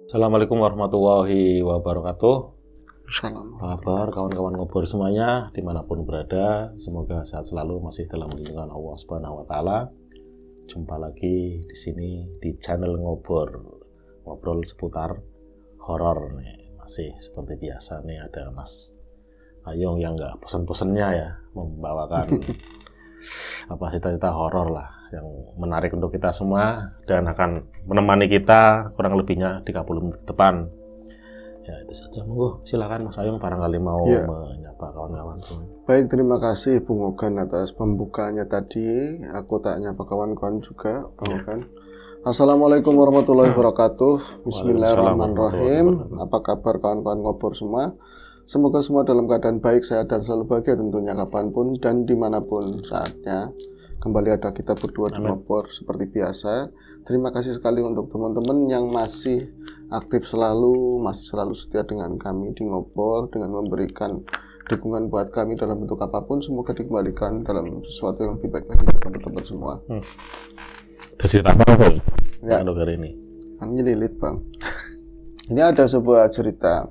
Assalamualaikum warahmatullahi wabarakatuh. Salam. Apa kabar kawan-kawan ngobor semuanya dimanapun berada, semoga sehat selalu, masih dalam lindungan Allah Subhanahu Wa Taala. Jumpa lagi di sini di channel ngobor, ngobrol seputar horor nih. Masih seperti biasa nih ada Mas Ayung yang nggak bosan-bosannya ya membawakan cerita-cerita horor lah yang menarik untuk kita semua dan akan menemani kita kurang lebihnya 30 menit ke depan. Ya itu saja, monggo silakan Mas Ayung barangkali mau menyapa kawan-kawan semua. Baik, terima kasih Bung Ogan atas pembukanya tadi. Aku tak nyapa kawan-kawan juga, Bung Ogan. Assalamualaikum warahmatullahi wabarakatuh. Bismillahirrahmanirrahim. Apa kabar kawan-kawan ngobor semua? Semoga semua dalam keadaan baik, sehat, dan selalu bahagia tentunya kapanpun dan dimanapun saatnya. Kembali ada kita berdua di ngobor seperti biasa. Terima kasih sekali untuk teman-teman yang masih aktif selalu, masih selalu setia dengan kami di ngobor, dengan memberikan dukungan buat kami dalam bentuk apapun. Semoga dikembalikan dalam sesuatu yang lebih baik lagi ke teman-teman semua. Cerita apa ya, hari ini? Nyelilit Bang. Ini ada sebuah cerita.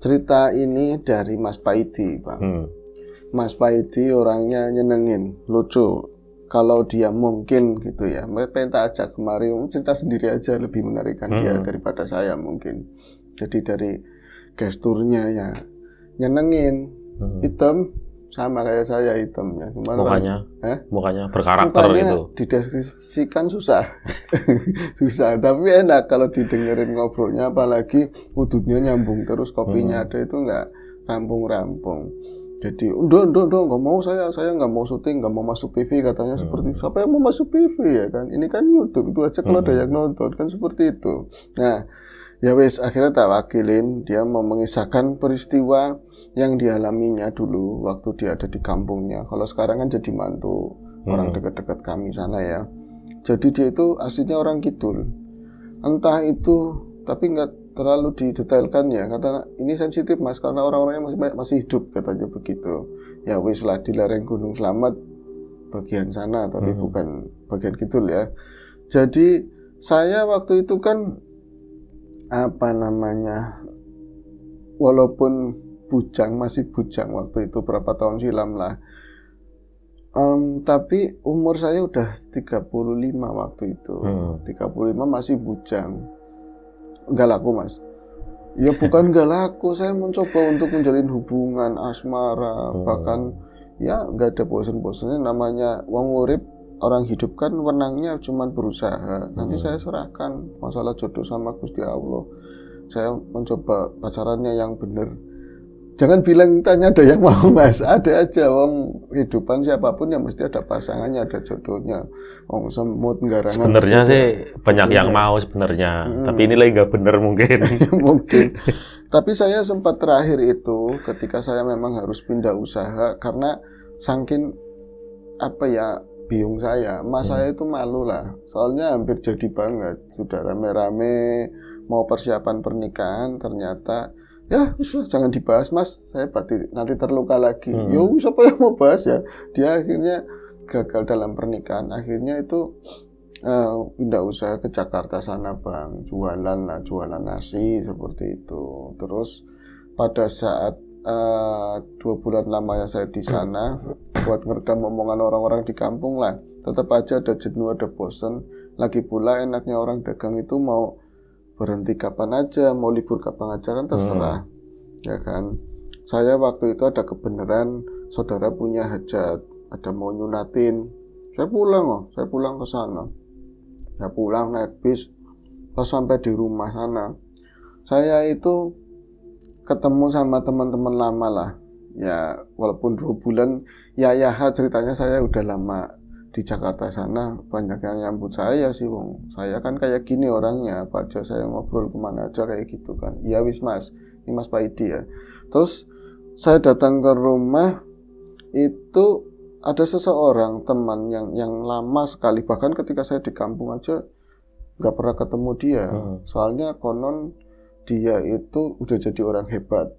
Cerita ini dari Mas Paidi, Bang. Mas Paidi orangnya nyenengin, lucu. Kalau dia mungkin gitu ya, pengen tak ajak kemari, cerita sendiri aja lebih menarikkan dia daripada saya mungkin. Jadi dari gesturnya ya nyenengin, hitam sama kayak saya hitamnya. Cuman mukanya berkarakter gitu. Dideskripsikan susah, susah. Tapi enak kalau didengerin ngobrolnya, apalagi wudhunya nyambung terus, kopinya ada itu nggak rampung-rampung. Jadi, nggak mau saya nggak mau syuting, nggak mau masuk TV katanya seperti itu. Siapa yang mau masuk TV ya kan? Ini kan YouTube, itu aja kalau ada yang nonton kan seperti itu. Nah, ya wes akhirnya tak wakilin, dia mau mengisahkan peristiwa yang dialaminya dulu waktu dia ada di kampungnya. Kalau sekarang kan jadi mantu orang dekat-dekat kami sana ya. Jadi dia itu aslinya orang Kidul. Entah itu, tapi nggak terlalu didetailkan ya, kata ini sensitif Mas karena orang-orangnya masih hidup katanya begitu. Ya wis lah di lereng Gunung Slamet bagian sana, tapi bukan bagian Kidul ya. Jadi saya waktu itu kan walaupun masih bujang waktu itu berapa tahun silam lah. Tapi umur saya udah 35 waktu itu. 35 masih bujang. Enggak laku Mas. Ya bukan enggak laku, saya mencoba untuk menjalin hubungan asmara, bahkan ya enggak ada bosan-bosannya. Namanya wong urip, orang hidup kan wenangnya cuman berusaha. Nanti saya serahkan masalah jodoh sama Gusti Allah. Saya mencoba pacarannya yang benar. Jangan bilang tanya ada yang mau Mas, ada aja wong kehidupan siapapun yang mesti ada pasangannya, ada jodohnya. Wong semut garangan. Sebenarnya sih banyak yang mau sebenarnya, tapi ini lagi nggak bener mungkin. Mungkin. Tapi saya sempat terakhir itu ketika saya memang harus pindah usaha karena saking biung saya, mas saya itu malu lah. Soalnya hampir jadi banget, sudah rame-rame mau persiapan pernikahan, ternyata ya jangan dibahas Mas, saya nanti terluka lagi. Yo siapa yang mau bahas ya? Dia akhirnya gagal dalam pernikahan. Akhirnya itu pindah usaha ke Jakarta sana Bang, jualan nasi seperti itu. Terus pada saat 2 bulan lamanya saya di sana buat ngeredam omongan orang-orang di kampung lah, tetap aja ada jenuh, ada bosen. Lagi pula enaknya orang dagang itu mau berhenti kapan aja, mau libur kapan aja kan terserah, ya kan. Saya waktu itu ada kebenaran saudara punya hajat, ada mau nyunatin. Saya pulang ke sana. Saya pulang naik bis, pas sampai di rumah sana, saya itu ketemu sama teman-teman lama lah. Ya walaupun 2 bulan, ceritanya saya udah lama di Jakarta sana, banyak yang nyambut saya sih Bung. Saya kan kayak gini orangnya, apa aja saya ngobrol kemana aja kayak gitu kan. Ya wis Mas, ini Mas Paidi ya. Terus saya datang ke rumah, itu ada seseorang teman yang lama sekali, bahkan ketika saya di kampung aja nggak pernah ketemu dia. Soalnya konon dia itu udah jadi orang hebat,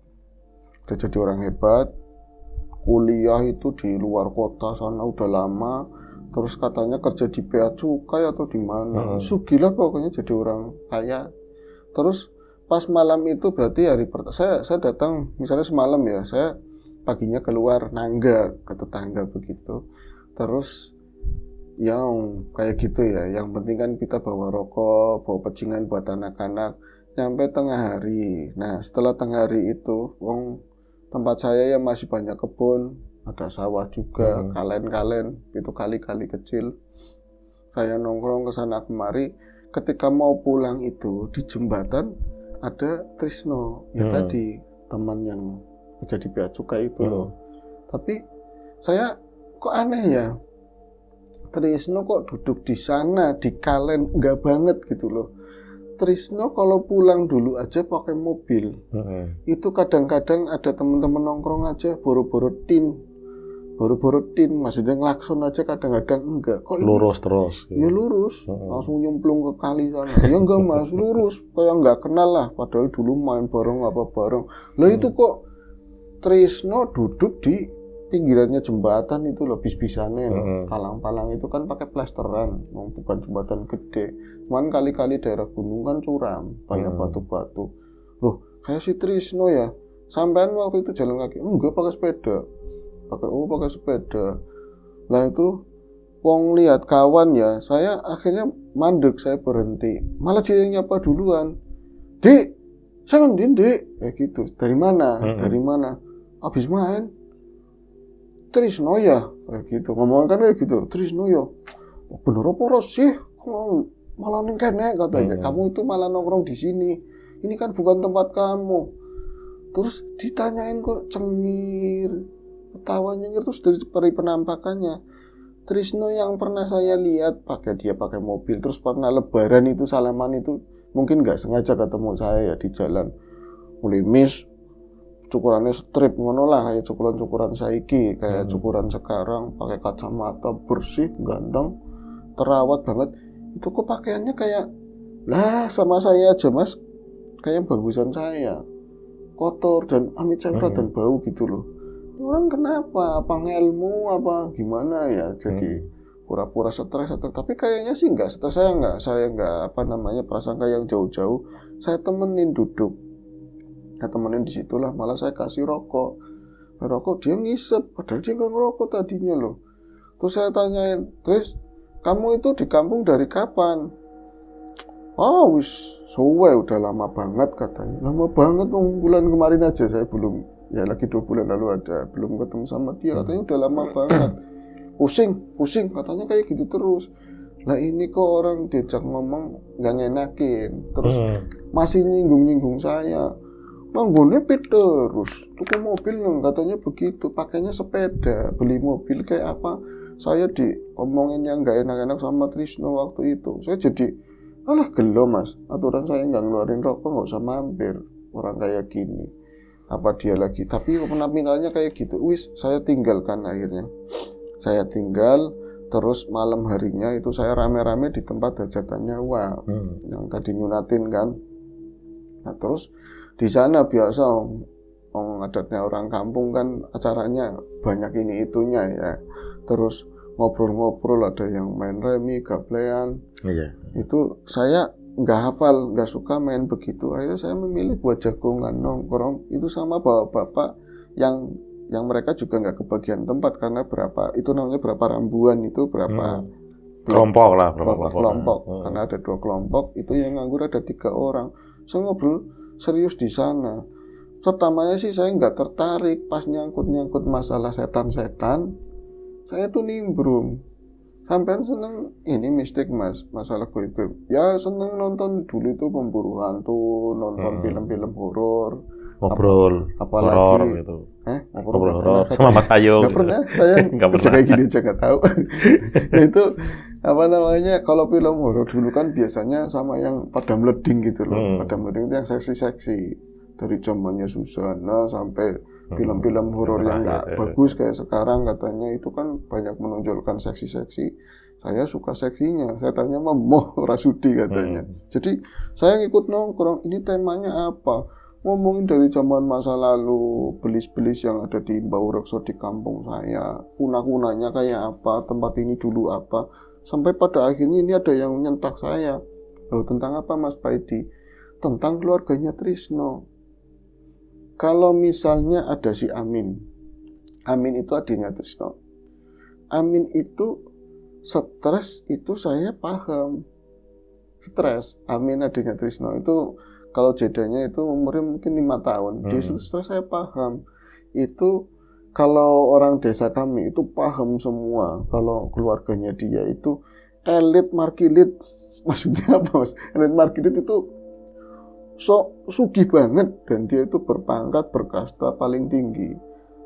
kuliah itu di luar kota sana udah lama. Terus katanya kerja di bea cukai atau di mana. Sugih lah pokoknya jadi orang kaya. Terus pas malam itu berarti saya datang misalnya semalam ya, saya paginya keluar nangga ke tetangga begitu. Terus yang kayak gitu ya, yang penting kan kita bawa rokok, bawa pecingan buat anak-anak. Nyampe tengah hari. Nah, setelah tengah hari itu, tempat saya ya masih banyak kebun, ada sawah juga, kalen-kalen, itu kali-kali kecil. Saya nongkrong ke sana kemari. Ketika mau pulang itu di jembatan ada Trisno, ya tadi teman yang jadi bea cukai itu loh. Tapi saya kok aneh ya, Trisno kok duduk di sana di kalen, enggak banget gitu loh. Trisno kalau pulang dulu aja pakai mobil. Itu kadang-kadang ada teman-teman nongkrong aja boro-boro tin, maksudnya ngelakson aja kadang-kadang enggak. Kok lurus terus? Ya lurus, langsung nyemplung ke kali sana. Ya enggak mas, lurus, kayak enggak kenal lah. Padahal dulu main bareng apa bareng. Lah itu kok Trisno duduk di pinggirannya jembatan itu loh, bis-bisannya loh. Palang-palang itu kan pakai plesteran, bukan jembatan gede. Cuman kali-kali daerah gunung kan curam, banyak batu-batu. Loh, kayak si Trisno ya. Sampean waktu itu jalan kaki? Enggak, pakai sepeda. Pakai sepeda. Nah itu wong lihat kawan ya, saya akhirnya mandek, saya berhenti. Malah dia yang nyapa duluan. Dik, saya kan Dik. Kayak gitu. Dari mana? Dari mana? Habis main. Trisno ya, kayak gitu. Ngomong kan kayak gitu. Trisno ya. Oh, bener apa sih? Malah ning kene katanya. Kamu itu malah nongkrong di sini. Ini kan bukan tempat kamu. Terus ditanyain kok cengir. Ketawanya terus dari penampakannya Trisno yang pernah saya lihat pakai mobil, terus pernah lebaran itu salaman itu mungkin nggak sengaja ketemu saya ya di jalan, mulai miss cukurannya strip ngono lah, kayak cukuran saiki, kayak cukuran sekarang, pakai kacamata bersih ganteng terawat banget. Itu kok pakaiannya kayak lah sama saya aja mas, kayak bagusan saya, kotor dan amit cemprot dan bau gitu loh. Orang kenapa? Apa ngelmu? Apa gimana ya? Jadi pura-pura stres atau tapi kayaknya sih enggak stres. Saya enggak prasangka yang jauh-jauh. Saya temenin duduk. Saya temenin di situlah, malah saya kasih rokok. Dia ngisep, padahal dia enggak ngerokok tadinya loh. Terus saya tanyain, "Terus kamu itu di kampung dari kapan?" "Oh, suwe udah lama banget," katanya. "Lama banget, bulan kemarin aja saya belum. Ya lagi 2 bulan lalu belum ketemu sama dia, katanya udah lama banget. Pusing katanya kayak gitu terus. Lah ini kok orang diajak ngomong nggak ngenakin, terus masih nyinggung saya. Manggone terus, tuku mobil yang katanya begitu, pakainya sepeda, beli mobil kayak apa? Saya diomongin yang nggak enak-enak sama Trisno waktu itu. Saya jadi, alah gelo mas, aturan saya nggak ngeluarin rokok, nggak usah mampir orang kayak gini. Apa dia lagi, tapi penampilannya kayak gitu. Saya tinggalkan akhirnya. Saya tinggal, terus malam harinya itu saya rame-rame di tempat hajatannya yang tadi nyunatin kan. Nah terus di sana biasa adatnya orang kampung kan, acaranya banyak ini itunya ya. Terus ngobrol-ngobrol, ada yang main remi, gablean. Itu saya nggak hafal, nggak suka main begitu. Akhirnya saya memilih buat jagongan nongkrong itu sama bapak-bapak yang mereka juga nggak kebagian tempat karena berapa rambuan itu berapa kelompok lah, berapa kelompok. Karena ada 2 kelompok, itu yang nganggur ada 3 orang. Saya ngobrol serius di sana. Pertamanya sih saya nggak tertarik, pas nyangkut masalah setan-setan, saya tuh nimbrung. Sampai seneng ini mistik mas, masalah goib. Ya seneng nonton dulu itu pemburu hantu, nonton film-film horor, ngobrol apalagi gitu. Ngobrol horor sama Mas Ayo. Nggak pernah, saya kayak gini aja nggak tahu. Nah itu kalau film horor dulu kan biasanya sama yang pada meleding gitu loh. Pada meleding itu yang seksi-seksi, dari zamannya Susana sampai film-film horor yang nggak bagus kayak sekarang katanya itu kan banyak menonjolkan seksi-seksi. Saya suka seksinya. Saya tanya Moh Rasudi katanya. Jadi saya ngikut nongkrong. Ini temanya apa? Ngomongin dari zaman masa lalu, belis-belis yang ada di Mbau Rekso di kampung saya, kuna-kunanya kayak apa, tempat ini dulu apa. Sampai pada akhirnya ini ada yang nyentak saya. Loh, tentang apa Mas Paidi? tentang keluarganya Trisno. Kalau misalnya ada si Amin itu adiknya Trisno. Amin itu stres, itu saya paham. Stres, Amin adiknya Trisno itu kalau jedanya itu umurnya mungkin 5 tahun. Dia itu stres, saya paham. Itu kalau orang desa kami itu paham semua. Kalau keluarganya dia itu elit markilit. Maksudnya apa, Mas? Elit markilit itu sugih banget, dan dia itu berpangkat berkasta paling tinggi.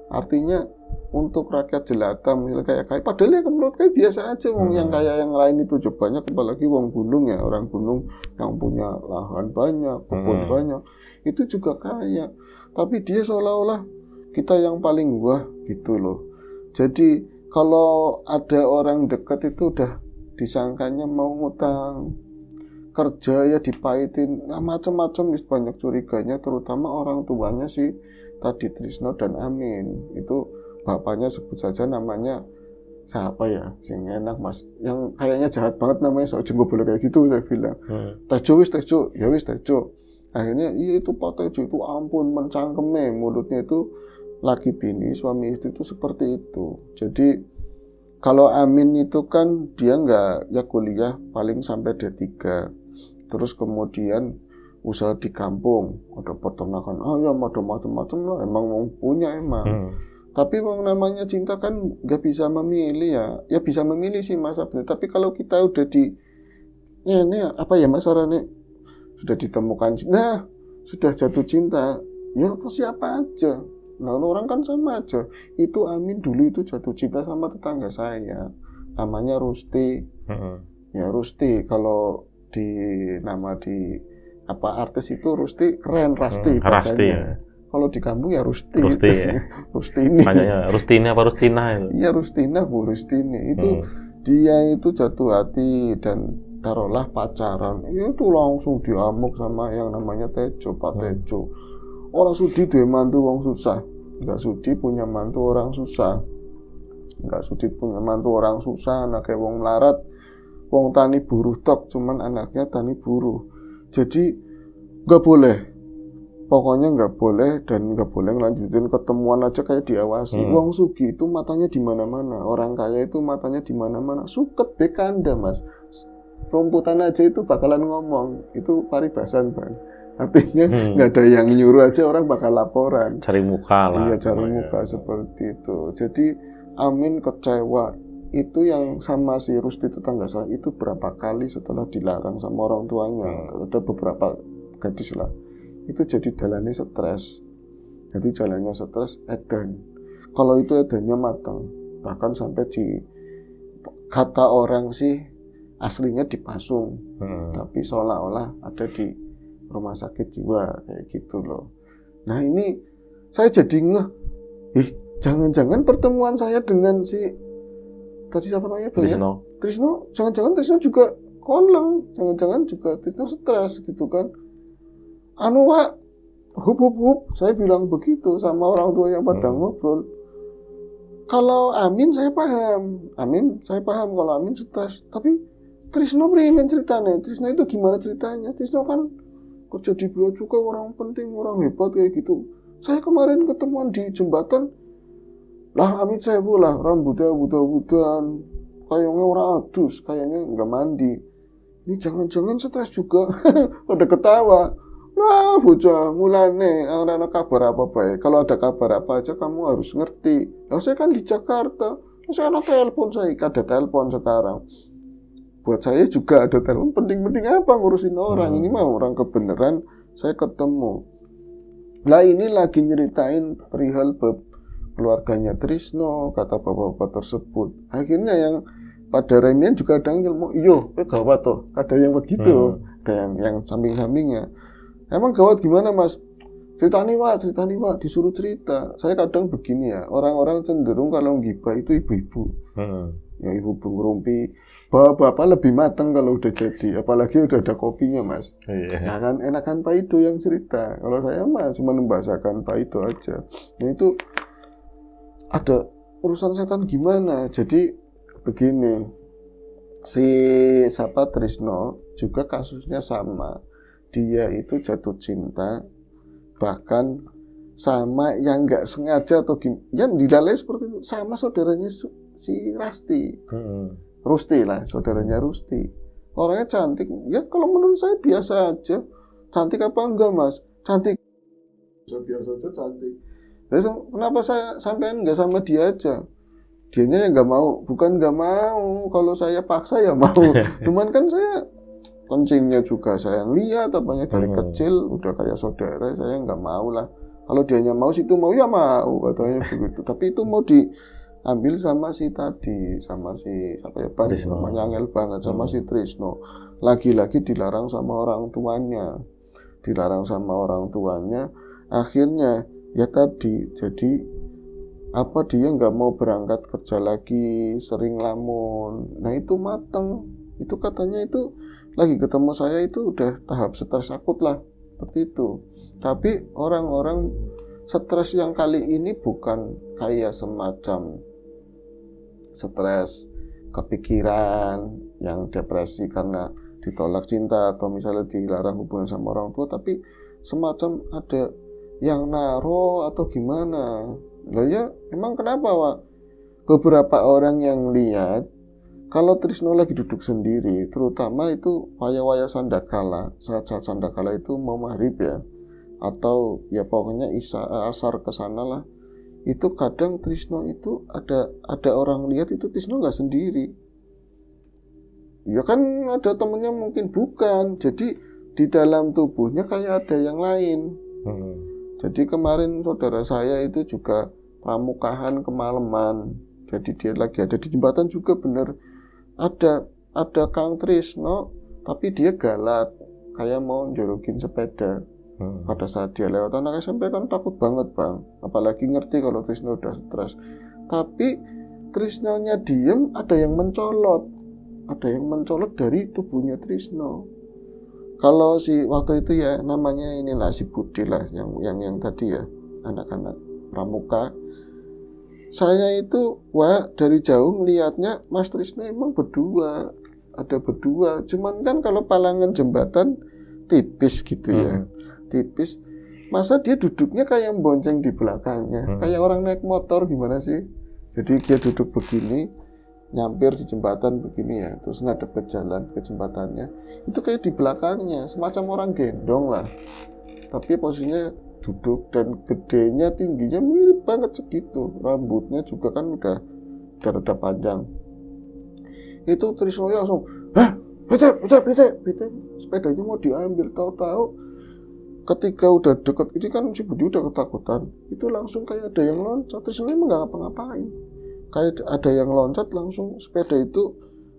Artinya untuk rakyat jelata misalnya kayak padahal ya menurut kayak biasa aja, yang kayak yang lain itu juga banyak, apalagi wong gunung ya, orang gunung yang punya lahan banyak, kebun banyak, itu juga kaya. Tapi dia seolah-olah kita yang paling wah gitu loh. Jadi kalau ada orang dekat itu udah disangkanya mau ngutang, kerja ya dipahitin, macam-macam, banyak curiganya, terutama orang tuanya si tadi Trisno dan Amin. Itu bapaknya sebut saja namanya siapa ya, sing enak Mas, yang kayaknya jahat banget namanya, soalnya nggak boleh kayak gitu, saya bilang. Tejo, ya wis Tejo. Akhirnya iya itu Pak Tejo itu ampun mencangkeme, mulutnya itu laki bini, suami istri itu seperti itu. Jadi kalau Amin itu kan dia nggak ya kuliah paling sampai D3. Terus kemudian usaha di kampung, ada peternakan, ya ada macam-macam lah, emang mau punya emang. Tapi namanya cinta kan nggak bisa memilih ya bisa memilih sih Mas Abdi. Tapi kalau kita udah ini apa ya Mas orangnya sudah ditemukan, nah sudah jatuh cinta, ya ke siapa aja. Nah orang kan sama aja. Itu Amin dulu itu jatuh cinta sama tetangga saya, namanya Rusti. Ya Rusti, kalau nama di artis itu Rusti keren, Rasti bacanya. Kalau di kampung ya Rusti. Rusti ya. Rustini. Banyak Rustini apa Rustina itu? Iya Rustina Bu Rustini. Itu dia itu jatuh hati dan taruhlah pacaran. Itu langsung diamuk sama yang namanya Tejo, Pak Tejo. Orang sudi duwe mantu wong susah. Enggak sudi punya mantu orang susah. Enggak sudi punya mantu orang susah, anaknya wong melarat. Wong tani buruh tok, cuman anaknya tani buruh. Jadi nggak boleh, pokoknya nggak boleh, dan nggak boleh ngelanjutin ketemuan aja kayak diawasi. Wong sugih itu matanya di mana-mana, orang kaya itu matanya di mana-mana. Suket bekanda Mas, rumputan aja itu bakalan ngomong, itu paribasan Bang. Artinya nggak ada yang nyuruh aja orang bakal laporan. Cari muka lah. Iya cari muka seperti itu. Jadi Amin kecewa. Itu yang sama si Rusti tetangga saya itu berapa kali setelah dilarang sama orang tuanya, ada beberapa gadis lah, itu jadi jalannya stres. Jadi jalannya stres edan. Kalau itu edannya matang, bahkan sampai di kata orang sih aslinya dipasung, tapi seolah-olah ada di rumah sakit jiwa kayak gitu loh. Nah ini saya jadi jangan-jangan pertemuan saya dengan si tadi siapa namanya? Trisno. Jangan-jangan Trisno juga koleng. Jangan-jangan juga Trisno stres gitu kan. Wak, hup. Saya bilang begitu sama orang tua yang pada ngobrol. Kalau Amin saya paham kalau Amin stres. Tapi Trisno beriman ceritanya. Trisno itu gimana ceritanya? Trisno kan kerja di bea cukai, orang penting, orang hebat kayak gitu. Saya kemarin ketemuan di jembatan. Lah Amit saya pula rambutnya buta-butaan, kayaknya orang adus, kayaknya nggak mandi. Ini jangan-jangan stres juga. Pada ketawa. Lah bocah mulane ana kabar apa baik. Kalau ada kabar apa aja kamu harus ngerti. Lah saya kan di Jakarta. Saya ada telepon, ada telepon sekarang. Buat saya juga ada telepon, penting-penting apa ngurusin orang. Ini mah orang kebenaran saya ketemu. Lah ini lagi nyeritain perihal keluarganya Trisno, kata bapak-bapak tersebut. Akhirnya yang pada remian juga ada yang ngomong, gawat toh, ada yang begitu, ada yang samping-sampingnya. Emang gawat gimana Mas? Cerita nih Pak, disuruh cerita. Saya kadang begini ya, orang-orang cenderung kalau gibah itu ibu-ibu. Ya ibu ngerumpi, bapak-bapak lebih matang kalau udah jadi, apalagi udah ada kopinya Mas. Nah kan enakan Pak itu yang cerita. Kalau saya mah cuma membahasakan Pak itu aja. Nah itu ada urusan setan gimana? Jadi begini, si Trisno juga kasusnya sama. dia itu jatuh cinta bahkan sama yang nggak sengaja atau yang dilalui seperti itu sama saudaranya si Rusti lah, saudaranya Rusti. Orangnya cantik. Ya kalau menurut saya biasa aja. Cantik apa enggak, Mas? Cantik. Biasa aja cantik. Jadi kenapa saya sampean nggak sama dia aja? Dianya yang nggak mau. Bukan nggak mau. Kalau saya paksa ya mau. Cuman kan saya kencingnya juga saya lihat apanya dari kecil udah kayak saudara, saya nggak mau lah. Kalau dianya mau situ mau ya mau katanya begitu. Tapi itu mau diambil sama si tadi, sama si siapa ya, namanya angel banget, sama si Trisno. Lagi-lagi dilarang sama orang tuanya. Akhirnya ya tadi, jadi apa dia nggak mau berangkat kerja lagi, sering lamun. Nah itu mateng. Itu katanya itu lagi ketemu saya itu udah tahap stres akut lah. Seperti itu. Tapi orang-orang stres yang kali ini bukan kayak semacam stres kepikiran yang depresi karena ditolak cinta atau misalnya dilarang hubungan sama orang tua, tapi semacam ada yang naro atau gimana. Loh ya, emang kenapa, Wak? Beberapa orang yang lihat kalau Trisno lagi duduk sendiri, terutama itu waya-waya sandakala, saat-saat sandakala itu mau maghrib ya, atau ya pokoknya asar ke sana lah. Itu kadang Trisno itu ada orang lihat itu Trisno nggak sendiri. Ya kan ada temennya mungkin bukan. Jadi di dalam tubuhnya kayak ada yang lain. Jadi kemarin saudara saya itu juga pramukahan kemalaman. Jadi dia lagi ada di jembatan juga bener. Ada Kang Trisno, tapi dia galak, kayak mau jorokin sepeda. Pada saat dia lewat, anak SMP kan takut banget, Bang. Apalagi ngerti kalau Trisno udah stres. Tapi Trisnonya diem, ada yang mencolot dari tubuhnya Trisno. Kalau si waktu itu ya namanya inilah si Budi lah, yang tadi ya, anak-anak pramuka. Saya itu dari jauh ngelihatnya Mas Trisno emang ada berdua. Cuman kan kalau palangan jembatan tipis gitu ya, tipis. Masa dia duduknya kayak bonceng di belakangnya, kayak orang naik motor gimana sih? Jadi dia duduk begini, nyampir di jembatan begini ya, terus ngadep ke jalan ke jembatannya. Itu kayak di belakangnya, semacam orang gendong lah. Tapi posisinya duduk dan gedenya tingginya mirip banget segitu, rambutnya juga kan udah rada panjang. Itu Trisno langsung, bete, sepedanya mau diambil. Tahu-tahu ketika udah deket, ini kan si Budi udah ketakutan, itu langsung kayak ada yang loncat. Trisno emang nggak ngapa-ngapain, kayak ada yang loncat langsung sepeda itu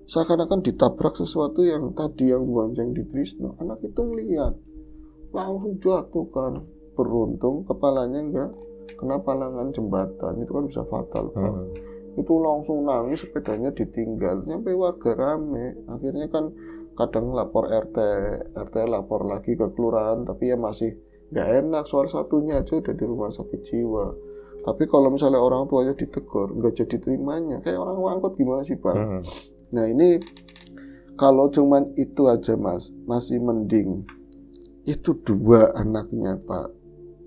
seakan-akan ditabrak sesuatu yang tadi yang bonceng di Trisno. Anak itu ngeliat langsung jatuh kan. Beruntung kepalanya enggak kena palangan jembatan, itu kan bisa fatal, Pak. Itu langsung nangis, sepedanya ditinggal, nyampe warga rame. Akhirnya kan kadang lapor RT lapor lagi ke kelurahan, tapi ya masih nggak enak, soal satunya aja udah di rumah sakit jiwa. Tapi kalau misalnya orang tuanya ditegur, nggak jadi terimanya, kayak orang ngangkut gimana sih, Bang? Nah ini kalau cuman itu aja, Mas, masih mending. Itu dua anaknya Pak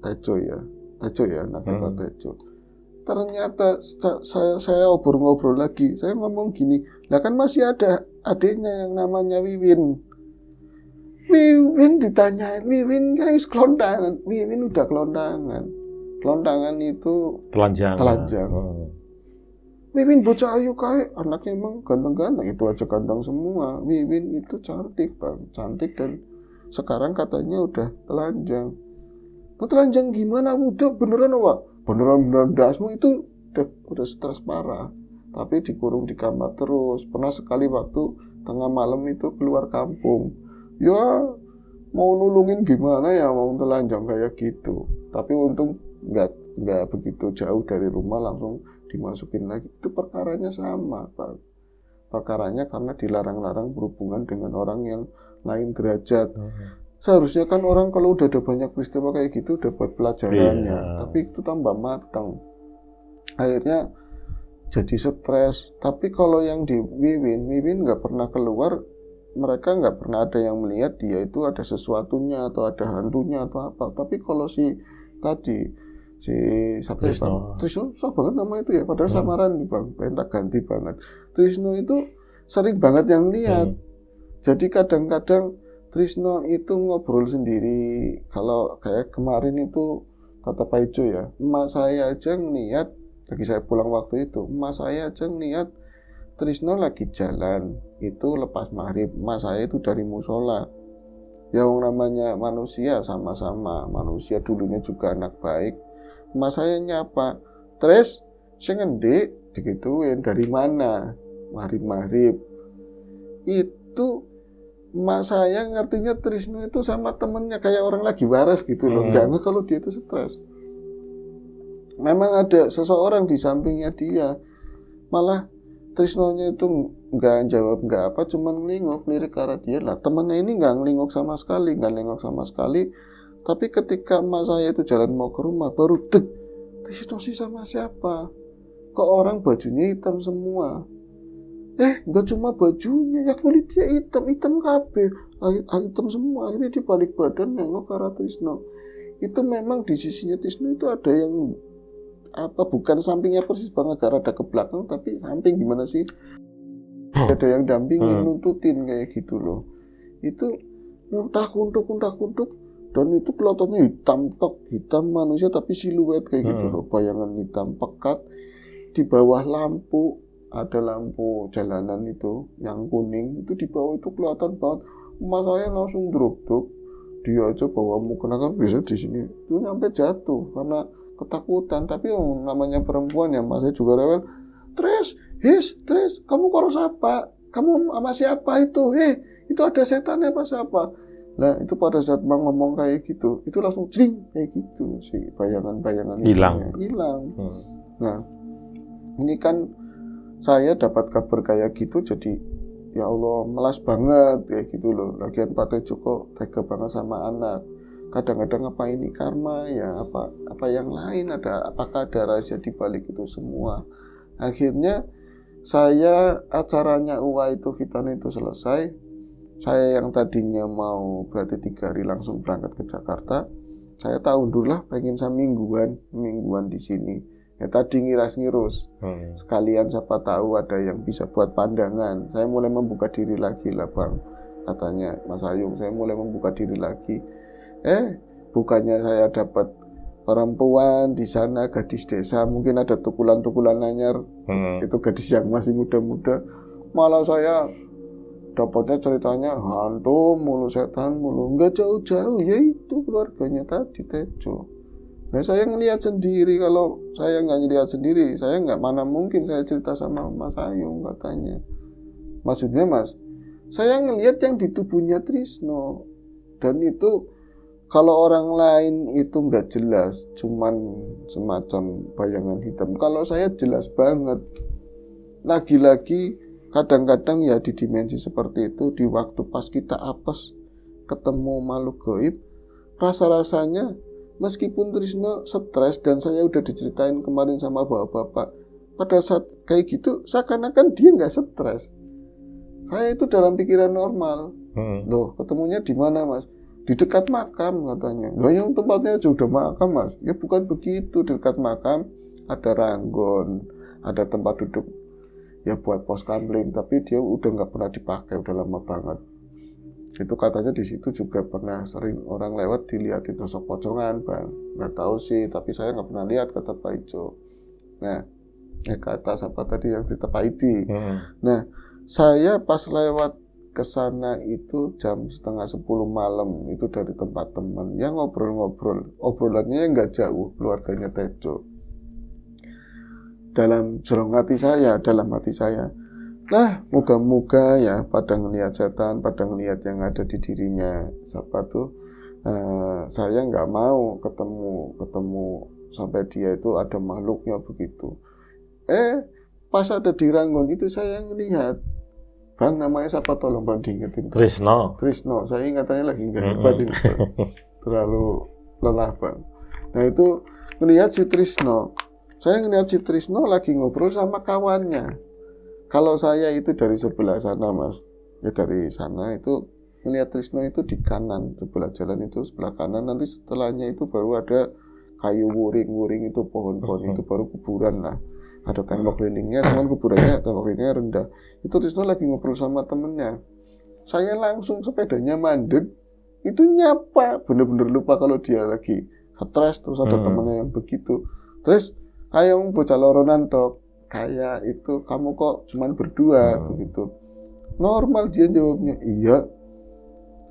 Tejo ya, anaknya Pak Tejo. Ternyata saya ngobrol lagi, saya ngomong gini, lah kan masih ada adiknya yang namanya Wiwin ditanyain, Wiwin kan kelontangan, Wiwin udah kelontangan itu telanjang. Wiwin bocah ayu kayak anaknya emang ganteng-ganteng, itu aja ganteng semua. Wiwin itu cantik, Bang, cantik, dan sekarang katanya udah telanjang. Telanjang gimana? Udah beneran, Wak? Beneran dasmu itu udah stres parah. Tapi dikurung di kamar terus. Pernah sekali waktu tengah malam itu keluar kampung. Ya mau nulungin gimana ya, mau telanjang kayak gitu. Tapi untung nggak begitu jauh dari rumah, langsung dimasukin lagi. Itu perkaranya sama, Pak. Perkaranya karena dilarang-larang berhubungan dengan orang yang lain derajat. Seharusnya kan orang kalau udah ada banyak peristiwa kayak gitu udah buat pelajarannya, tapi itu tambah matang. Akhirnya jadi stres. Tapi kalau yang di Wiwin nggak pernah keluar mereka nggak pernah ada yang melihat dia itu ada sesuatunya atau ada hantunya atau apa. Tapi kalau si siapa ya, Bang? Trisno susah banget nama itu ya, padahal samaran nih Bang, pengen tak ganti banget. Trisno itu sering banget yang lihat. Jadi kadang-kadang Trisno itu ngobrol sendiri. Kalau kayak kemarin itu kata Pak Ijo ya, emak saya aja ngeliat, lagi saya pulang waktu itu, emak saya aja ngeliat Trisno lagi jalan itu lepas maghrib, emak saya itu dari musola. Ya namanya manusia sama-sama manusia, dulunya juga anak baik. Mas saya nyapa, "Tres, sing ngendik?" digituin, "Dari mana?" Maghrib. Itu mas saya ngertinya Trisno itu sama temennya kayak orang lagi waras gitu loh. Enggak kalau dia itu stres. Memang ada seseorang di sampingnya dia. Malah Trisnonya itu nggak jawab nggak apa, cuman ngelinguk lirik ke arah dia lah. Temennya ini nggak ngelinguk sama sekali. Tapi ketika mas saya itu jalan mau ke rumah, baru deg, Trisno sih sama siapa? Kok orang bajunya hitam semua? Nggak cuma bajunya, ya kulit dia hitam kabeh, hitam semua. Akhirnya di balik badan nengok ke arah Trisno. Itu memang di sisinya Trisno itu ada yang bukan sampingnya persis banget, agak ada ke belakang, tapi samping gimana sih? Ada yang dampingin, nuntutin kayak gitu loh. Itu kuntuk, dan itu kelihatannya hitam manusia tapi siluet kayak gitu loh, bayangan hitam pekat. Di bawah lampu, ada lampu jalanan itu yang kuning, itu di bawah itu kelihatan banget. Mas saya langsung drop, dia aja bawa mukena kan bisa di sini itu sampai jatuh karena ketakutan. Tapi namanya perempuan ya, mas saya juga rewel. Tres, kamu koros apa? Kamu sama siapa itu? Itu ada setannya apa siapa? Nah itu pada saat Bang ngomong kayak gitu, itu langsung jring kayak gitu sih, bayangan hilang. Nah ini kan saya dapat kabar kayak gitu, jadi ya Allah melas banget kayak gitu loh. Lagian Pak Tejo kok tega banget sama anak. Kadang-kadang apa ini karma ya, apa yang lain, apakah ada rahasia di balik itu semua. Akhirnya saya acaranya UA itu Fitana itu selesai. Saya yang tadinya mau berarti 3 hari langsung berangkat ke Jakarta, saya tahu dulu lah pengen saya mingguan di sini. Ya tadi ngiras-ngirus, sekalian siapa tahu ada yang bisa buat pandangan. Saya mulai membuka diri lagi lah Bang, katanya Mas Ayung, saya mulai membuka diri lagi. Bukannya saya dapat perempuan di sana, gadis desa, mungkin ada tukulan-tukulan anyar, itu gadis yang masih muda-muda, malah saya dapatnya ceritanya hantu mulu, setan mulu, nggak jauh-jauh, ya itu keluarganya tadi Tejo. Nah saya ngelihat sendiri, kalau saya nggak ngelihat sendiri, saya nggak, mana mungkin saya cerita sama Mas Ayung, katanya. Maksudnya Mas, saya ngelihat yang di tubuhnya Trisno, dan itu kalau orang lain itu nggak jelas, cuman semacam bayangan hitam. Kalau saya jelas banget. Lagi-lagi kadang-kadang ya di dimensi seperti itu, di waktu pas kita apes ketemu makhluk gaib, rasa-rasanya meskipun Trisno stres, dan saya udah diceritain kemarin sama bapak-bapak, pada saat kayak gitu seakan-akan dia nggak stres. Saya itu dalam pikiran normal. Loh, ketemunya di mana Mas? Di dekat makam, katanya. Loh, yang tempatnya aja udah makam Mas. Ya bukan begitu, di dekat makam ada ranggon, ada tempat duduk ya buat pos kamling, tapi dia udah nggak pernah dipakai, udah lama banget. Itu katanya di situ juga pernah sering orang lewat dilihatin sosok pocongan Bang. Nggak tahu sih, tapi saya nggak pernah lihat, kata Pak Ijo. Nah, ke atas apa tadi yang cerita Pak Idi. Nah, saya pas lewat ke sana itu jam 9:30 malam, itu dari tempat teman yang ngobrol-ngobrol, obrolannya nggak jauh, keluarganya Tejo. Dalam hati saya, lah moga-moga ya pada ngelihat setan, pada ngelihat yang ada di dirinya siapa tuh. Saya nggak mau ketemu sampai dia itu ada makhluknya begitu. Pas ada di ranggon itu saya ngelihat, Bang namanya siapa, tolong Bang diingetin. Trisno, saya ingatannya lagi nggak hebat ini Bang. Terlalu lelah Bang. Nah itu ngelihat si Trisno. Saya ngelihat si Trisno lagi ngobrol sama kawannya. Kalau saya itu dari sebelah sana Mas, Ya dari sana itu melihat Trisno itu di kanan, sebelah jalan itu sebelah kanan, nanti setelahnya itu baru ada kayu wuring itu pohon-pohon itu baru kuburan lah. Ada tembok lilingnya, teman kuburannya tembok lilingnya rendah. Itu Trisno lagi ngobrol sama temennya. Saya langsung sepedanya mandek, itu nyapa, bener-bener lupa kalau dia lagi stres, terus ada temennya yang begitu. Terus kayak bocah loronan tok, kayak itu kamu kok cuman berdua begitu. Normal dia jawabnya, iya.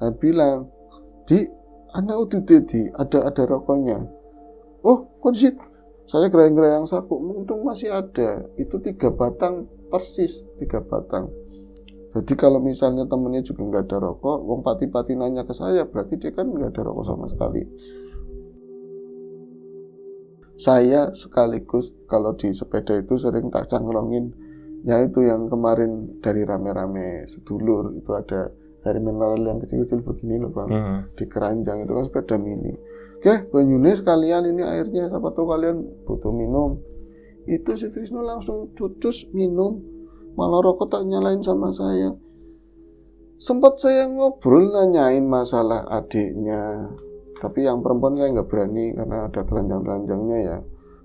Saya bilang, di anak udah di ada rokoknya. Oh, kondisi saya gerayang-gerayang sapu, untung masih ada. Itu 3 batang persis, 3 batang. Jadi kalau misalnya temennya juga nggak ada rokok, wong pati-pati nanya ke saya, berarti dia kan nggak ada rokok sama sekali. Saya sekaligus kalau di sepeda itu sering tak cangklongin, ya itu yang kemarin dari rame-rame sedulur itu ada air mineral yang kecil-kecil begini loh bang, di keranjang itu kan sepeda mini. Oke, banyune sekalian ini airnya, siapa tahu kalian butuh minum. Itu si Trisno langsung cucus minum, malah rokok tak nyalain sama saya. Sempat saya ngobrol nanyain masalah adiknya, tapi yang perempuan saya nggak berani karena ada telanjang-telanjangnya ya.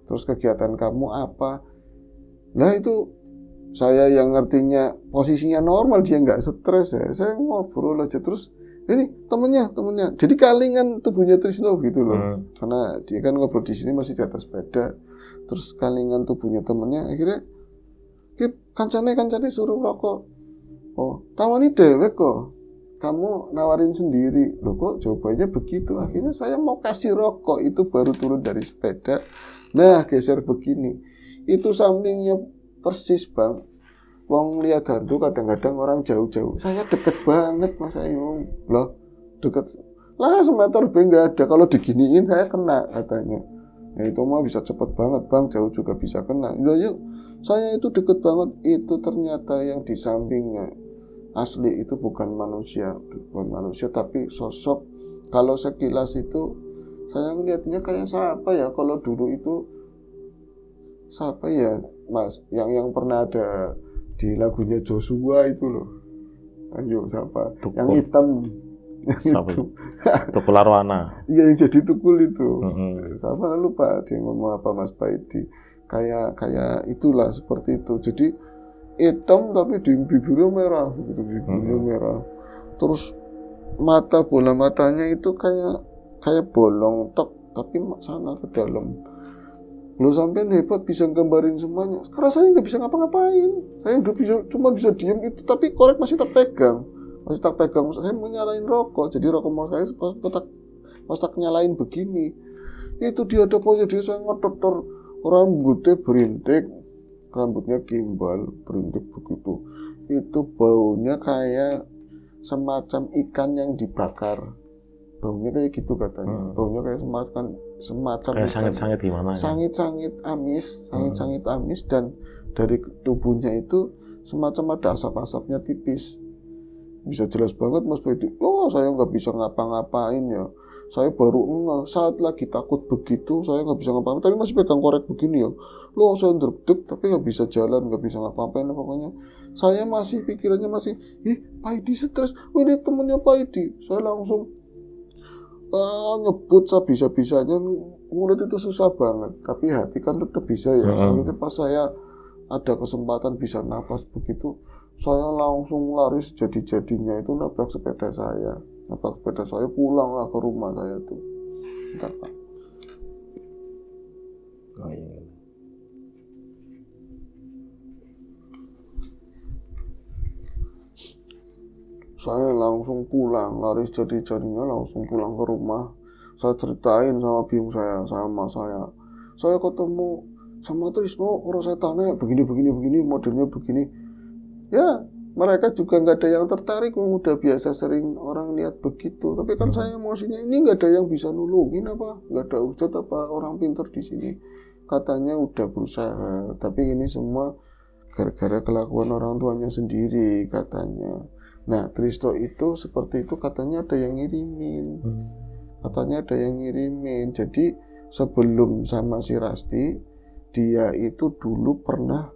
Terus kegiatan kamu apa? Nah itu saya yang ngertinya posisinya normal, dia nggak stres ya. Saya ngobrol aja terus ini temennya. Jadi kalingan tubuhnya Trisno gitu loh. Karena dia kan ngobrol di sini masih di atas sepeda. Terus kalingan tubuhnya temennya akhirnya kancane suruh rokok. Oh, tawani dewek kok. Kamu nawarin sendiri. Loh kok jawabannya begitu. Akhirnya saya mau kasih rokok, itu baru turun dari sepeda. Nah, geser begini. Itu sampingnya persis bang. Wong lihat hantu kadang-kadang orang jauh-jauh. Saya deket banget Mas Ayu. Loh, deket. Lah semeter B nggak ada. Kalau diginiin saya kena katanya. Ya itu mah bisa cepet banget bang. Jauh juga bisa kena. Udah yuk. Saya itu deket banget. Itu ternyata yang di sampingnya asli itu bukan manusia tapi sosok. Kalau sekilas itu saya ngeliatnya kayak siapa ya? Kalau dulu itu siapa ya Mas, yang pernah ada di lagunya Joshua itu loh. Ayo siapa? Tukul. Yang hitam. Siapa itu? Tukul Arwana. Iya yang jadi tukul itu. Siapa lupa dia ngomong apa Mas Baidi. Kayak itulah seperti itu. Jadi hitam tapi di bibirnya merah begitu, bibirnya merah. Terus bola matanya itu kayak bolong tok tapi sana ke dalam. Lo sampean hebat bisa gambarin semuanya. Sekarang saya nggak bisa ngapa-ngapain. Saya udah cuma bisa diem itu, tapi korek masih tak pegang. Saya mau nyalain rokok. Jadi rokok mau saya pas tak nyalain begini. Itu dia ada pokoknya dia saya ngotor rambutnya berintik, rambutnya gimbal, berintik begitu. Itu baunya kayak semacam ikan yang dibakar. Baunya kayak gitu katanya. Baunya kayak semacam kayak sangit-sangit gimana ya? Sangit-sangit amis dan dari tubuhnya itu semacam ada asap-asapnya tipis. Bisa jelas banget Mas Baidi. Oh saya nggak bisa ngapa-ngapain ya. Saya baru saat lagi takut begitu saya nggak bisa ngapa-ngapain. Tapi masih pegang korek begini ya. Loh saya deg-deg tapi nggak bisa jalan, nggak bisa ngapa-ngapain pokoknya. Saya masih pikirannya masih, Baidi stres. Ini temennya Baidi. Saya langsung nyebut sebisa-bisanya. Mulut itu susah banget. Tapi hati kan tetap bisa ya. Akhirnya pas saya ada kesempatan bisa nafas begitu, saya langsung lari sejadi-jadinya itu nabrak sepeda saya pulanglah ke rumah saya tuh. Bentar Pak. Oh iya. Saya langsung pulang, lari sejadi-jadinya langsung pulang ke rumah. Saya ceritain sama biung sama saya ketemu sama Trisno, orang saya tanya begini, modelnya begini. Ya, mereka juga nggak ada yang tertarik, udah biasa sering orang lihat begitu. Tapi kan saya emosinya ini nggak ada yang bisa nulungin apa, nggak ada ustadz apa orang pintar di sini. Katanya udah berusaha, tapi ini semua gara-gara kelakuan orang tuanya sendiri katanya. Nah, Trisno itu seperti itu katanya ada yang ngirimin. Jadi sebelum sama si Rasti, dia itu dulu pernah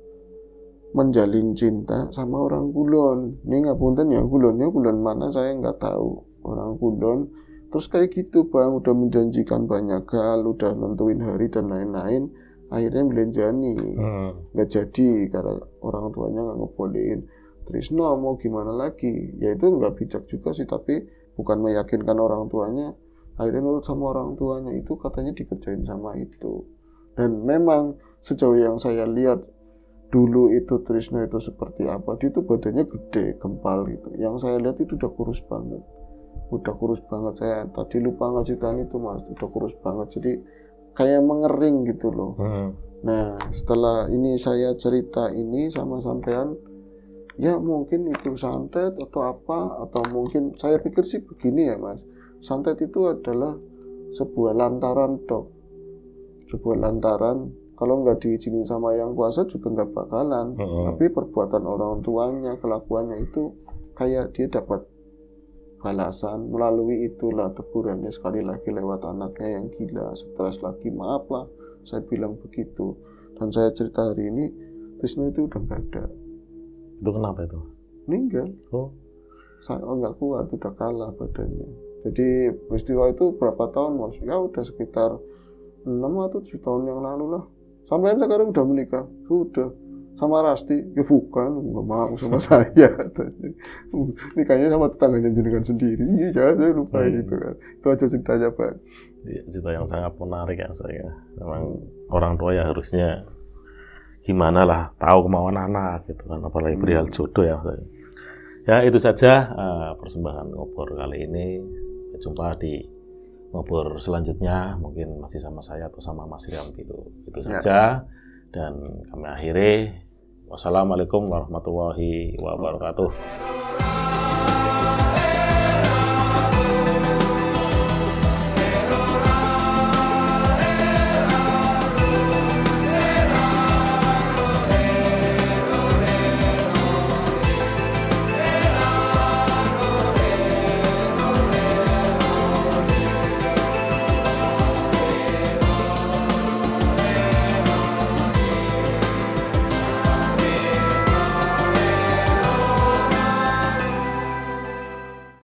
menjalin cinta sama orang kulon. Ini ngapunten ya, kulonnya kulon mana saya nggak tahu. Orang kulon terus kayak gitu bang, udah menjanjikan banyak hal, udah nentuin hari dan lain-lain, akhirnya belanjani nggak jadi karena orang tuanya nggak ngebolehin. Trisno mau gimana lagi, ya itu nggak bijak juga sih, tapi bukan meyakinkan orang tuanya, akhirnya nurut sama orang tuanya, itu katanya dikerjain sama itu. Dan memang sejauh yang saya lihat dulu itu Trisno itu seperti apa, dia itu badannya gede, gempal gitu. Yang saya lihat itu udah kurus banget, saya tadi lupa ngajikan itu mas, udah kurus banget, jadi kayak mengering gitu loh. Nah setelah ini saya cerita ini sama sampean, ya mungkin itu santet atau apa, atau mungkin saya pikir sih begini ya mas, santet itu adalah sebuah lantaran dok, sebuah lantaran, kalau nggak diizinin sama yang kuasa juga nggak bakalan. Tapi perbuatan orang tuanya, kelakuannya itu kayak dia dapat balasan melalui itulah tegurannya sekali lagi lewat anaknya yang gila, stres lagi, maaf lah saya bilang begitu. Dan saya cerita hari ini, Trisno itu udah nggak ada. Itu kenapa itu? Meninggal. Saya nggak kuat, udah kalah badannya. Jadi peristiwa itu berapa tahun mas? Ya udah sekitar 6 atau 7 tahun yang lalu lah. Sampai sekarang udah menikah, sudah sama Rasti, ya bukan, nggak mau sama saya. Nikahnya sama tetangganya jenengan sendiri, ya saya lupa gitu kan. Itu aja ceritanya Pak. Cerita yang sangat menarik ya saya. Memang orang tua ya harusnya gimana lah, tahu kemauan anak gitu kan, apalagi perihal jodoh ya. Ya itu saja persembahan Ngobrol kali ini. Jumpa di Ngobrol selanjutnya, mungkin masih sama saya atau sama Mas Riam Bilu. Itu saja dan kami akhiri. Wassalamualaikum warahmatullahi wabarakatuh.